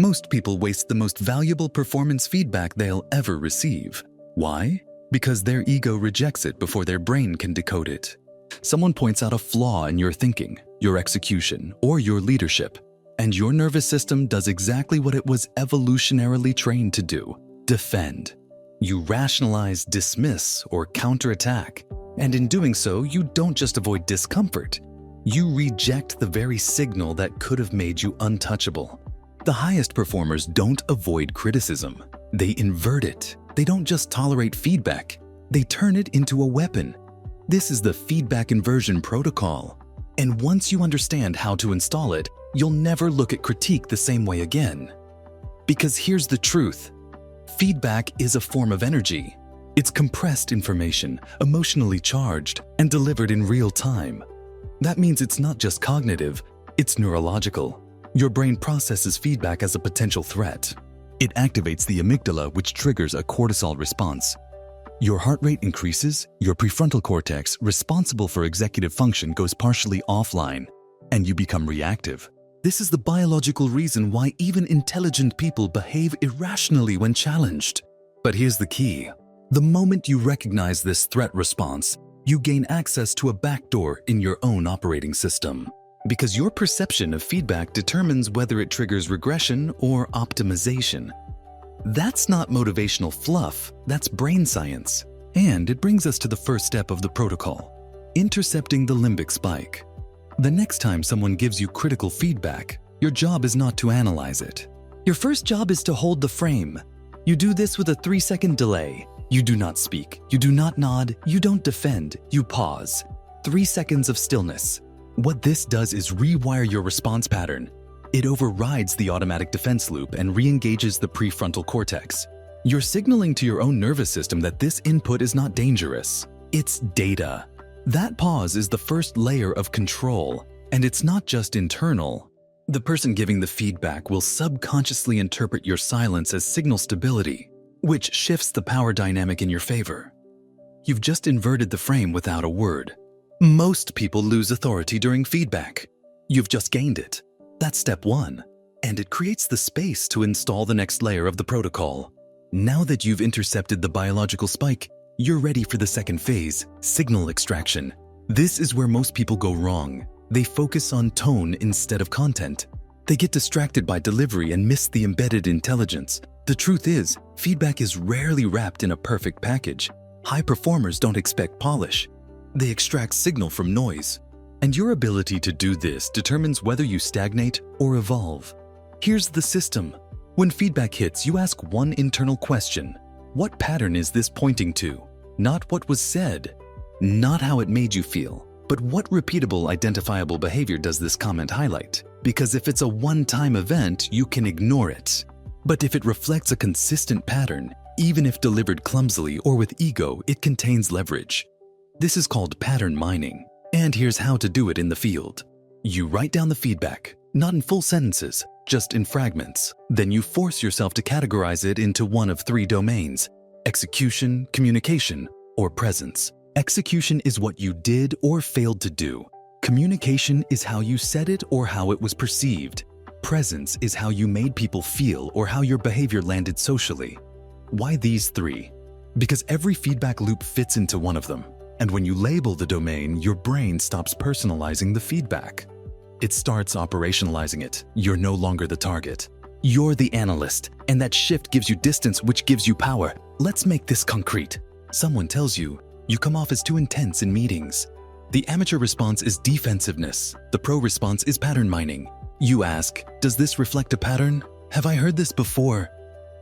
Most people waste the most valuable performance feedback they'll ever receive. Why? Because their ego rejects it before their brain can decode it. Someone points out a flaw in your thinking, your execution, or your leadership, and your nervous system does exactly what it was evolutionarily trained to do: defend. You rationalize, dismiss, or counterattack, and in doing so, you don't just avoid discomfort. You reject the very signal that could have made you untouchable. The highest performers don't avoid criticism. They invert it. They don't just tolerate feedback. They turn it into a weapon. This is the feedback inversion protocol. And once you understand how to install it, you'll never look at critique the same way again. Because here's the truth. Feedback is a form of energy. It's compressed information, emotionally charged, and delivered in real time. That means it's not just cognitive, it's neurological. Your brain processes feedback as a potential threat. It activates the amygdala, which triggers a cortisol response. Your heart rate increases, your prefrontal cortex, responsible for executive function, goes partially offline, and you become reactive. This is the biological reason why even intelligent people behave irrationally when challenged. But here's the key. The moment you recognize this threat response, you gain access to a backdoor in your own operating system. Because your perception of feedback determines whether it triggers regression or optimization. That's not motivational fluff, that's brain science. And it brings us to the first step of the protocol: intercepting the limbic spike. The next time someone gives you critical feedback, your job is not to analyze it. Your first job is to hold the frame. You do this with a 3-second delay. You do not speak, you do not nod, you don't defend, you pause. 3 seconds of stillness. What this does is rewire your response pattern. It overrides the automatic defense loop and re-engages the prefrontal cortex. You're signaling to your own nervous system that this input is not dangerous. It's data. That pause is the first layer of control, and it's not just internal. The person giving the feedback will subconsciously interpret your silence as signal stability, which shifts the power dynamic in your favor. You've just inverted the frame without a word. Most people lose authority during feedback. You've just gained it. That's step one, and it creates the space to install the next layer of the protocol. Now that you've intercepted the biological spike, you're ready for the second phase, signal extraction. This is where most people go wrong. They focus on tone instead of content. They get distracted by delivery and miss the embedded intelligence. The truth is, feedback is rarely wrapped in a perfect package. High performers don't expect polish. They extract signal from noise. And your ability to do this determines whether you stagnate or evolve. Here's the system. When feedback hits, you ask one internal question. What pattern is this pointing to? Not what was said, not how it made you feel, but what repeatable, identifiable behavior does this comment highlight? Because if it's a one-time event, you can ignore it. But if it reflects a consistent pattern, even if delivered clumsily or with ego, it contains leverage. This is called pattern mining, and here's how to do it in the field. You write down the feedback, not in full sentences, just in fragments. Then you force yourself to categorize it into one of 3 domains: execution, communication, or presence. Execution is what you did or failed to do. Communication is how you said it or how it was perceived. Presence is how you made people feel or how your behavior landed socially. Why these 3? Because every feedback loop fits into one of them. And when you label the domain, your brain stops personalizing the feedback. It starts operationalizing it. You're no longer the target. You're the analyst, and that shift gives you distance, which gives you power. Let's make this concrete. Someone tells you, you come off as too intense in meetings. The amateur response is defensiveness. The pro response is pattern mining. You ask, does this reflect a pattern? Have I heard this before?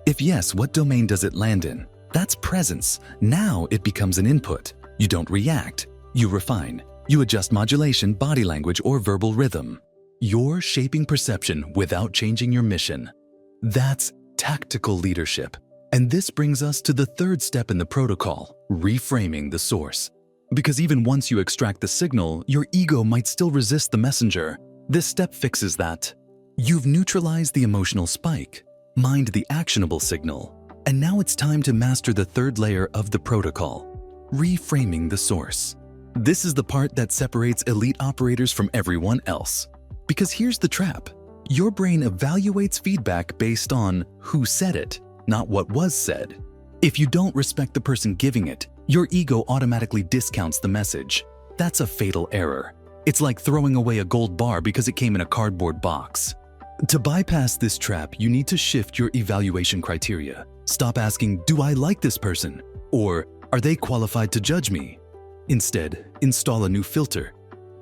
If yes, what domain does it land in? That's presence. Now it becomes an input. You don't react. You refine. You adjust modulation, body language, or verbal rhythm. You're shaping perception without changing your mission. That's tactical leadership. And this brings us to the third step in the protocol, reframing the source. Because even once you extract the signal, your ego might still resist the messenger. This step fixes that. You've neutralized the emotional spike, mined the actionable signal, and now it's time to master the third layer of the protocol, reframing the source. This is the part that separates elite operators from everyone else. Because here's the trap. Your brain evaluates feedback based on who said it, not what was said. If you don't respect the person giving it, your ego automatically discounts the message. That's a fatal error. It's like throwing away a gold bar because it came in a cardboard box. To bypass this trap, you need to shift your evaluation criteria. Stop asking, "Do I like this person?" or "Are they qualified to judge me?" Instead, install a new filter.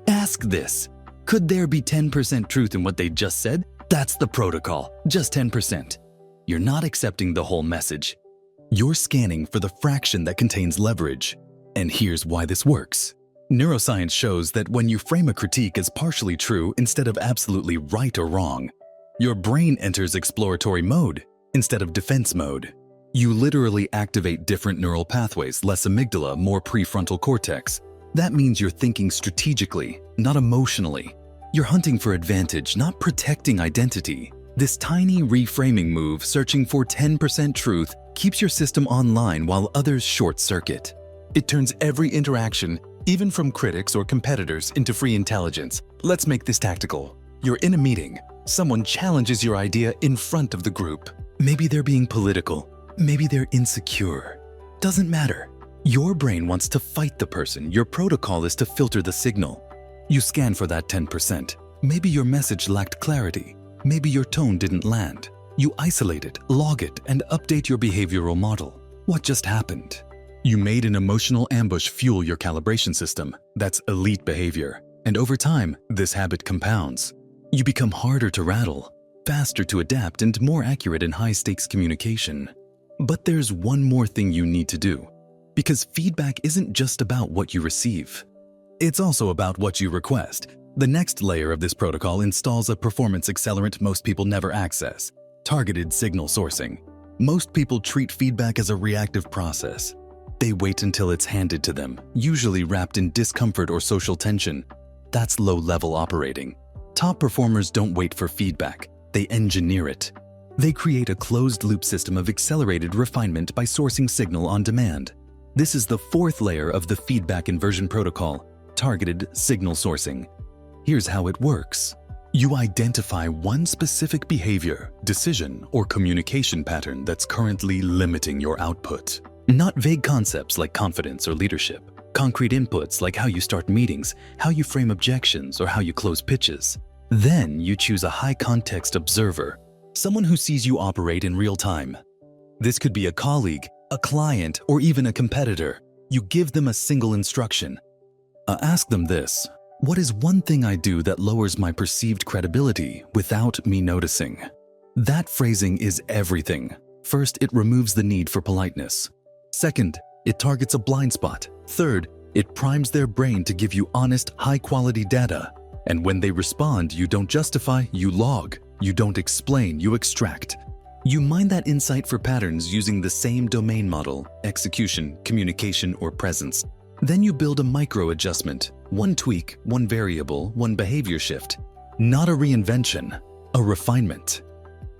Ask this: could there be 10% truth in what they just said? That's the protocol, just 10%. You're not accepting the whole message. You're scanning for the fraction that contains leverage. And here's why this works. Neuroscience shows that when you frame a critique as partially true instead of absolutely right or wrong, your brain enters exploratory mode instead of defense mode. You literally activate different neural pathways, less amygdala, more prefrontal cortex. That means you're thinking strategically, not emotionally. You're hunting for advantage, not protecting identity. This tiny reframing move, searching for 10% truth, keeps your system online while others short-circuit. It turns every interaction, even from critics or competitors, into free intelligence. Let's make this tactical. You're in a meeting. Someone challenges your idea in front of the group. Maybe they're being political. Maybe they're insecure. Doesn't matter. Your brain wants to fight the person. Your protocol is to filter the signal. You scan for that 10%. Maybe your message lacked clarity. Maybe your tone didn't land. You isolate it, log it, and update your behavioral model. What just happened? You made an emotional ambush fuel your calibration system. That's elite behavior. And over time, this habit compounds. You become harder to rattle, faster to adapt, and more accurate in high-stakes communication. But there's one more thing you need to do. Because feedback isn't just about what you receive. It's also about what you request. The next layer of this protocol installs a performance accelerant most people never access: targeted signal sourcing. Most people treat feedback as a reactive process. They wait until it's handed to them, usually wrapped in discomfort or social tension. That's low-level operating. Top performers don't wait for feedback. They engineer it. They create a closed-loop system of accelerated refinement by sourcing signal on demand. This is the fourth layer of the feedback inversion protocol: targeted signal sourcing. Here's how it works. You identify one specific behavior, decision, or communication pattern that's currently limiting your output. Not vague concepts like confidence or leadership. Concrete inputs like how you start meetings, how you frame objections, or how you close pitches. Then you choose a high-context observer, someone who sees you operate in real time. This could be a colleague, a client, or even a competitor. You give them a single instruction. Ask them this: what is one thing I do that lowers my perceived credibility without me noticing? That phrasing is everything. First, it removes the need for politeness. Second, it targets a blind spot. Third, it primes their brain to give you honest, high-quality data. And when they respond, you don't justify, you log. You don't explain, you extract. You mine that insight for patterns using the same domain model: execution, communication, or presence. Then you build a micro-adjustment. One tweak, one variable, one behavior shift. Not a reinvention, a refinement.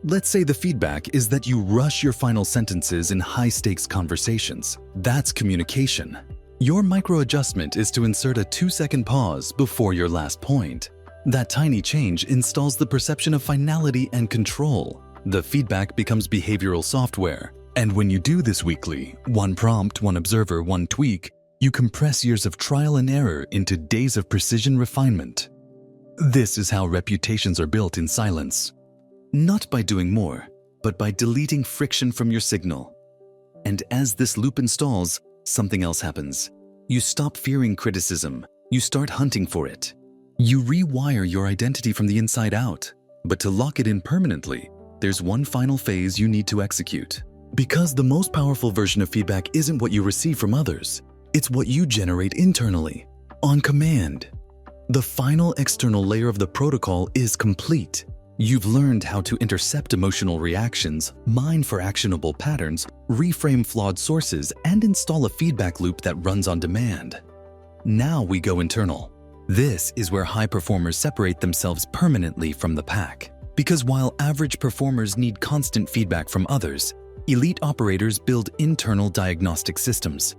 Let's say the feedback is that you rush your final sentences in high-stakes conversations. That's communication. Your micro-adjustment is to insert a 2-second pause before your last point. That tiny change installs the perception of finality and control. The feedback becomes behavioral software. And when you do this weekly, one prompt, one observer, one tweak, you compress years of trial and error into days of precision refinement. This is how reputations are built in silence. Not by doing more, but by deleting friction from your signal. And as this loop installs, something else happens. You stop fearing criticism. You start hunting for it. You rewire your identity from the inside out. But to lock it in permanently, there's one final phase you need to execute. Because the most powerful version of feedback isn't what you receive from others. It's what you generate internally, on command. The final external layer of the protocol is complete. You've learned how to intercept emotional reactions, mine for actionable patterns, reframe flawed sources, and install a feedback loop that runs on demand. Now we go internal. This is where high performers separate themselves permanently from the pack. Because while average performers need constant feedback from others, elite operators build internal diagnostic systems.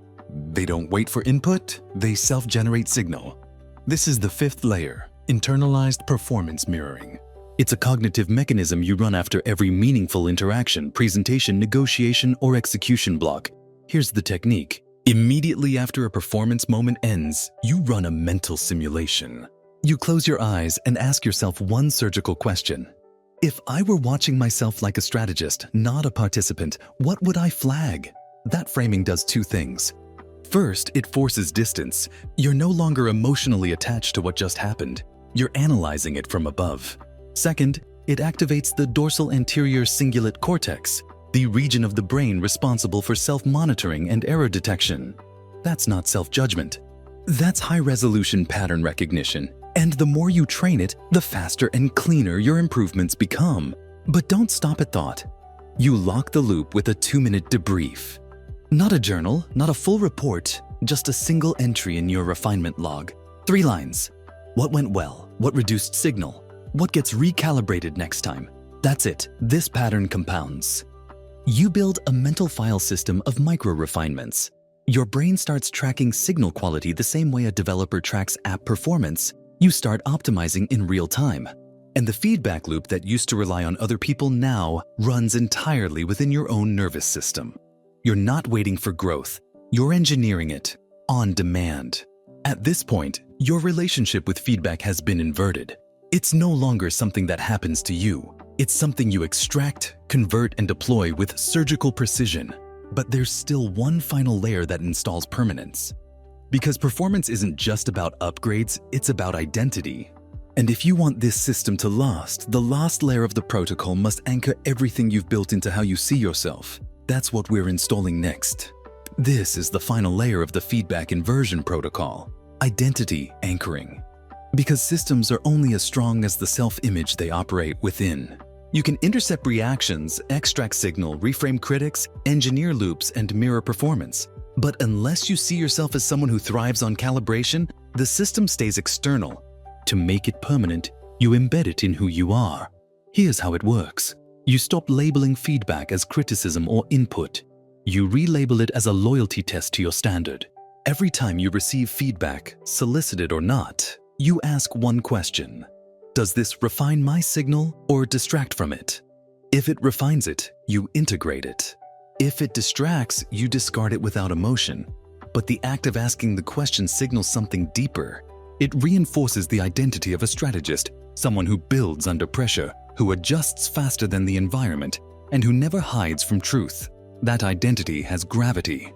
They don't wait for input, they self-generate signal. This is the fifth layer: internalized performance mirroring. It's a cognitive mechanism you run after every meaningful interaction, presentation, negotiation, or execution block. Here's the technique. Immediately after a performance moment ends, you run a mental simulation. You close your eyes and ask yourself one surgical question. If I were watching myself like a strategist, not a participant, what would I flag? That framing does two things. First, it forces distance. You're no longer emotionally attached to what just happened. You're analyzing it from above. Second, it activates the dorsal anterior cingulate cortex, the region of the brain responsible for self-monitoring and error detection. That's not self-judgment. That's high-resolution pattern recognition. And the more you train it, the faster and cleaner your improvements become. But don't stop at thought. You lock the loop with a 2-minute debrief. Not a journal, not a full report, just a single entry in your refinement log. 3 lines. What went well? What reduced signal? What gets recalibrated next time? That's it. This pattern compounds. You build a mental file system of micro-refinements. Your brain starts tracking signal quality the same way a developer tracks app performance. You start optimizing in real time. And the feedback loop that used to rely on other people now runs entirely within your own nervous system. You're not waiting for growth. You're engineering it on demand. At this point, your relationship with feedback has been inverted. It's no longer something that happens to you. It's something you extract, convert, and deploy with surgical precision. But there's still one final layer that installs permanence. Because performance isn't just about upgrades, it's about identity. And if you want this system to last, the last layer of the protocol must anchor everything you've built into how you see yourself. That's what we're installing next. This is the final layer of the feedback inversion protocol, identity anchoring. Because systems are only as strong as the self-image they operate within. You can intercept reactions, extract signal, reframe critics, engineer loops, and mirror performance. But unless you see yourself as someone who thrives on calibration, the system stays external. To make it permanent, you embed it in who you are. Here's how it works. You stop labeling feedback as criticism or input. You relabel it as a loyalty test to your standard. Every time you receive feedback, solicited or not, you ask one question. Does this refine my signal or distract from it? If it refines it, you integrate it. If it distracts, you discard it without emotion. But the act of asking the question signals something deeper. It reinforces the identity of a strategist, someone who builds under pressure, who adjusts faster than the environment, and who never hides from truth. That identity has gravity.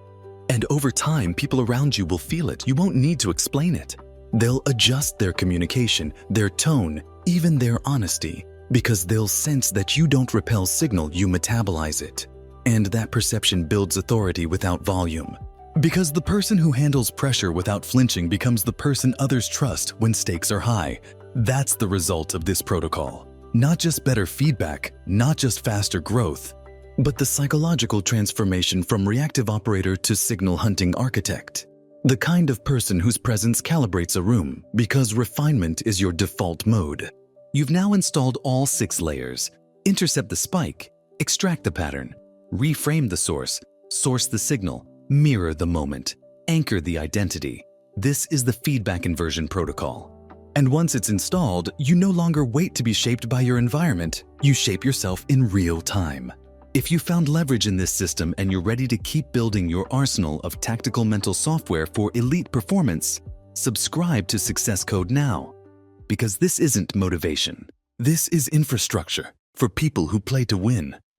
And over time, people around you will feel it. You won't need to explain it. They'll adjust their communication, their tone, even their honesty, because they'll sense that you don't repel signal, you metabolize it. And that perception builds authority without volume. Because the person who handles pressure without flinching becomes the person others trust when stakes are high. That's the result of this protocol. Not just better feedback, not just faster growth, but the psychological transformation from reactive operator to signal hunting architect. The kind of person whose presence calibrates a room because refinement is your default mode. You've now installed all 6 layers. Intercept the spike, extract the pattern, reframe the source the signal, mirror the moment, anchor the identity. This is the feedback inversion protocol. And once it's installed, you no longer wait to be shaped by your environment. You shape yourself in real time. If you found leverage in this system and you're ready to keep building your arsenal of tactical mental software for elite performance, subscribe to Success Code now. Because this isn't motivation. This is infrastructure for people who play to win.